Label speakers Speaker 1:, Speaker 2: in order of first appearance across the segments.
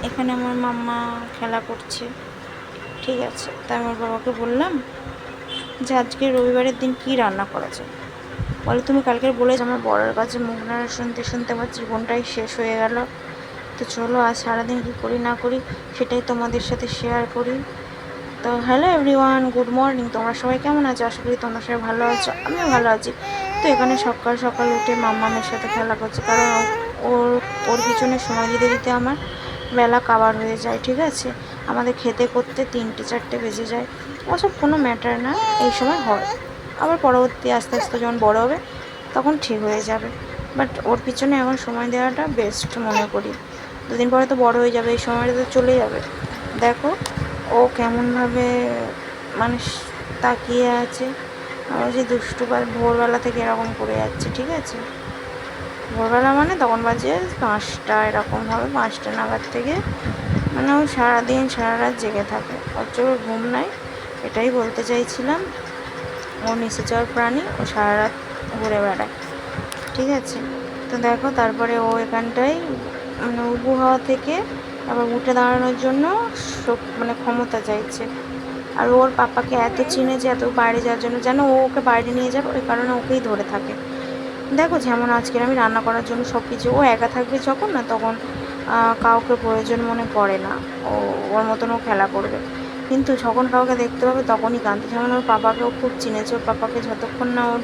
Speaker 1: এখানে আমার মাম্মা খেলা করছে, ঠিক আছে। তাই আমার বাবাকে বললাম যে আজকে রবিবারের দিন কি রান্না করা যায়। বলে তুমি কালকে বলে আমার বড়ের কাছে মুখ নাড়া শুনতে শুনতে আমার জীবনটাই শেষ হয়ে গেল। তো চলো আজ সারাদিন কী করি না করি সেটাই তোমাদের সাথে শেয়ার করি। তো হ্যালো এভরিওয়ান, গুড মর্নিং। তোমরা সবাই কেমন আছো? আশা করি তোমরা সবাই ভালো আছো, আমিও ভালো আছি। তো এখানে সকাল সকাল উঠে মাম্মামের সাথে খেলা করছে, কারণ ওর পিছনে সময় দিতে দিতে আমার বেলা কাবার হয়ে যায়, ঠিক আছে। আমাদের খেতে করতে 3টে 4টে বেজে যায়, ওসব কোনো ম্যাটার না, এই সময় হয়। আবার পরবর্তী আস্তে আস্তে যখন বড় হবে তখন ঠিক হয়ে যাবে, বাট ওর পিছনে এখন সময় দেওয়াটা বেস্ট মনে করি। 2 দিন পরে তো বড় হয়ে যাবে, এই সময়টা তো চলে যাবে। দেখো ও কেমনভাবে মানে তাকিয়ে আছে, আমার যে দুষ্টুবার ভোরবেলা থেকে এরকম করে যাচ্ছে, ঠিক আছে। ভোরবেলা মানে তখন বাজে 5টা, এরকম হবে 5টা নাগাদ থেকে, মানে ও সারাদিন সারা রাত জেগে থাকে, ওর চোখে ঘুম নাই, এটাই বলতে চাইছিলাম। ও নিশাচর প্রাণী, ও সারা রাত ঘুরে বেড়ায়, ঠিক আছে। তো দেখো তারপরে ও এখানটায় মানে উবু হওয়া থেকে আবার উঠে দাঁড়ানোর জন্য মানে ক্ষমতা চাইছে। আর ওর পাপাকে এত চিনেছে, এত বাইরে যাওয়ার জন্য, যেন ও ওকে বাইরে নিয়ে যাবে, ওই কারণে ওকেই ধরে থাকে। দেখো যেমন আজকে আমি রান্না করার জন্য সব কিছু, ও একা থাকবে যখন না তখন কাউকে প্রয়োজন মনে করে না, ওর মতন ও খেলা করবে। কিন্তু যখন কাউকে দেখতে পাবে তখনই কাঁদবে। যেমন ওর পাপাকে ও খুব চিনেছে, ওর পাপাকে যতক্ষণ না ও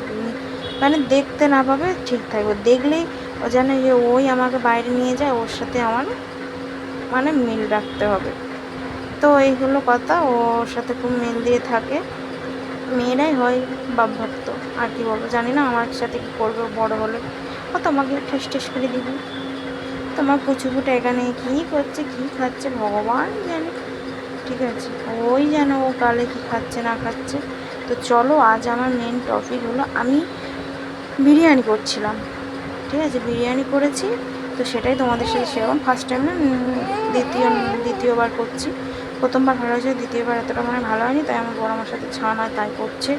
Speaker 1: মানে দেখতে না পাবে ঠিক থাকবে, দেখলেই ও জানে যে ওই আমাকে বাইরে নিয়ে যায়, ওর সাথে আমার মানে মিল রাখতে হবে। তো এই হলো কথা, ওর সাথে খুব মিল দিয়ে থাকে। মেয়েরাই হয় বাপভক্ত, আর কি বলবো, জানি না আমার সাথে কী করবে বড় হলে। ও তোমাকে ঠেস ঠেস করে দিবি, তোমার পুচুপুটা এখানে কী করছে কী খাচ্ছে ভগবান জানে, ঠিক আছে। ওই যেন ও কালে কী খাচ্ছে না খাচ্ছে। তো চলো আজ আমার মেন টপিক হলো আমি বিরিয়ানি করছিলাম, ঠিক আছে। বিরিয়ানি করেছি, তো সেটাই তোমাদের সাথে সেরকম ফার্স্ট টাইম না, দ্বিতীয়বার করছি। প্রথমবার ভালো হয়েছে, দ্বিতীয়বার এতটা মানে ভালো হয়নি, তাই আমার বড় আমার সাথে ছাড় হয় তাই করছে,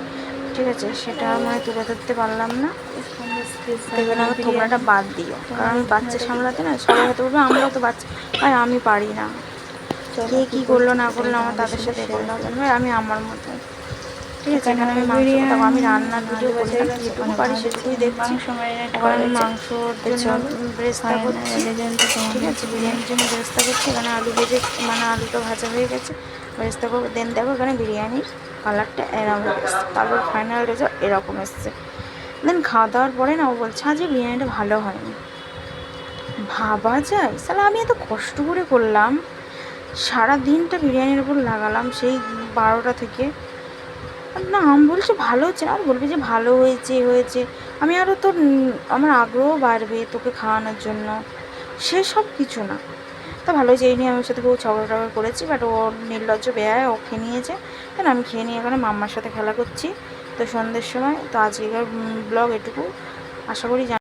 Speaker 1: ঠিক আছে। সেটা মানে তুলে ধরতে পারলাম না, দেবে না, তোমরাটা বাদ দিও, কারণ আমি বাচ্চা সামলাতে না সবাই হয়তো বলবে আমরাও তো বাচ্চা, আর আমি পারি না। কে কী করলো না করলো আমার তাদের সাথে করলো হবে না, আমি আমার মতো, ঠিক আছে। এখানে আমি মাংস, তখন আমি রান্নার ভিডিও করি না, যেটুকু পারি সেটুকুই দেখছি। ওখানে আমি মাংসর জন্য বেরেস্তা করছি, ঠিক আছে। বিরিয়ানির জন্য বেরেস্তা করছি। এখানে আলু ভেজে মানে আলুটা ভাজা হয়ে গেছে, বেরেস্তা করবো। দেন দেখো এখানে বিরিয়ানির কালারটা এরকম এসছে, তারপর ফাইনাল রেজাল্ট এরকম এসছে। দেন খাওয়া দাওয়ার পরে না ও বলছে আজ বিরিয়ানিটা ভালো হয়নি। ভাবা যায় সালা, আমি এত কষ্ট করে করলাম, সারা দিনটা বিরিয়ানির উপর লাগালাম, সেই 12টা থেকে। না আমি বলছি ভালো হচ্ছে না, আর বলবি যে ভালো হয়েছে হয়েছে, আমি আরও তোর আমার আগ্রহ বাড়বে তোকে খাওয়ানোর জন্য, সেসব কিছু না। তা ভালো হয়েছে, এই নিয়ে আমার সাথে খুব ঝগড়া টগড়া করেছি, বাট ও নির্লজ্জ বেয়ায় ও খেয়ে নিয়েছে। কেন আমি খেয়ে নিয়ে এখানে মাম্মার সাথে খেলা করছি। তো সন্ধ্যের সময় তো আজকের ব্লগ এটুকু, আশা করি